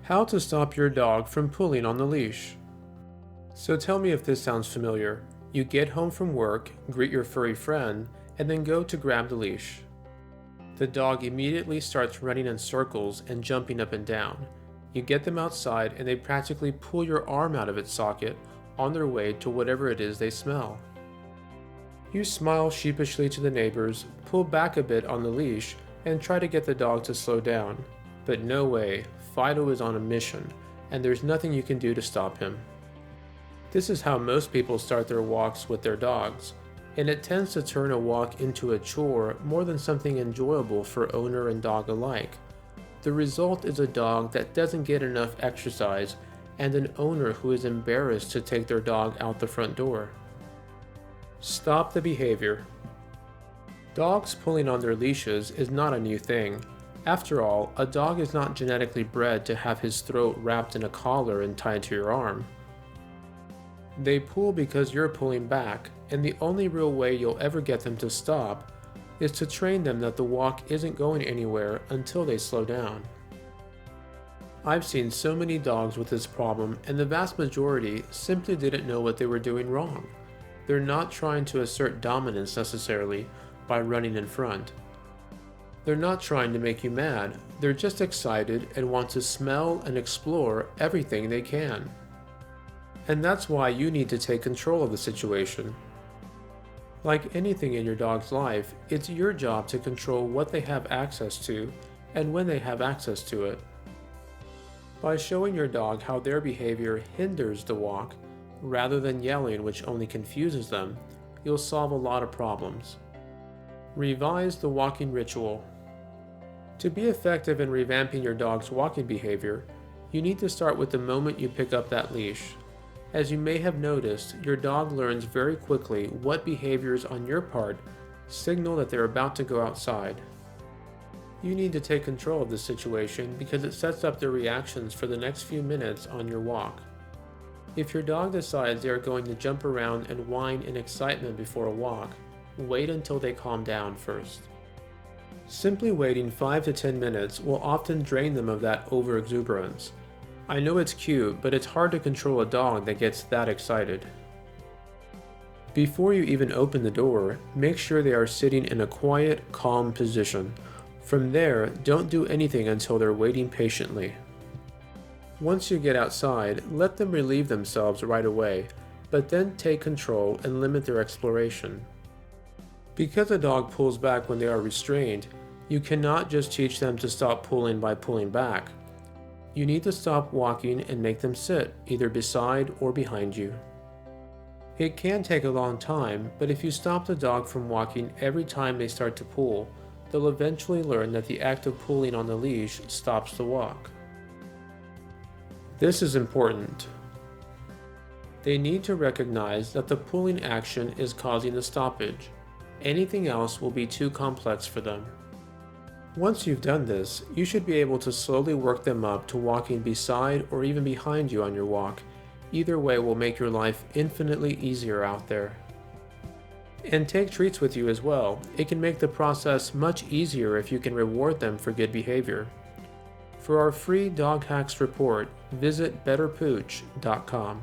How to stop your dog from pulling on the leash. So tell me if this sounds familiar. You get home from work, greet your furry friend, and then go to grab the leash. The dog immediately starts running in circles and jumping up and down. You get them outside and they practically pull your arm out of its socket on their way to whatever it is they smell. You smile sheepishly to the neighbors, pull back a bit on the leash, and try to get the dog to slow down. But no way, Fido is on a mission, and there's nothing you can do to stop him. This is how most people start their walks with their dogs, and it tends to turn a walk into a chore more than something enjoyable for owner and dog alike. The result is a dog that doesn't get enough exercise and an owner who is embarrassed to take their dog out the front door. Stop the behavior. Dogs pulling on their leashes is not a new thing. After all, a dog is not genetically bred to have his throat wrapped in a collar and tied to your arm. They pull because you're pulling back, and the only real way you'll ever get them to stop is to train them that the walk isn't going anywhere until they slow down. I've seen so many dogs with this problem, and the vast majority simply didn't know what they were doing wrong. They're not trying to assert dominance necessarily by running in front. They're not trying to make you mad, they're just excited and want to smell and explore everything they can. And that's why you need to take control of the situation. Like anything in your dog's life, it's your job to control what they have access to and when they have access to it. By showing your dog how their behavior hinders the walk, rather than yelling, which only confuses them, you'll solve a lot of problems. Revise the walking ritual. To be effective in revamping your dog's walking behavior, you need to start with the moment you pick up that leash. As you may have noticed, your dog learns very quickly what behaviors on your part signal that they're about to go outside. You need to take control of this situation because it sets up their reactions for the next few minutes on your walk. If your dog decides they are going to jump around and whine in excitement before a walk, wait until they calm down first. Simply waiting 5 to 10 minutes will often drain them of that overexuberance. I know it's cute, but it's hard to control a dog that gets that excited. Before you even open the door, make sure they are sitting in a quiet, calm position. From there, don't do anything until they're waiting patiently. Once you get outside, let them relieve themselves right away, but then take control and limit their exploration. Because a dog pulls back when they are restrained, you cannot just teach them to stop pulling by pulling back. You need to stop walking and make them sit, either beside or behind you. It can take a long time, but if you stop the dog from walking every time they start to pull, they'll eventually learn that the act of pulling on the leash stops the walk. This is important. They need to recognize that the pulling action is causing the stoppage. Anything else will be too complex for them. Once you've done this, you should be able to slowly work them up to walking beside or even behind you on your walk. Either way will make your life infinitely easier out there. And take treats with you as well. It can make the process much easier if you can reward them for good behavior. For our free Dog Hacks report, visit betterpooch.com.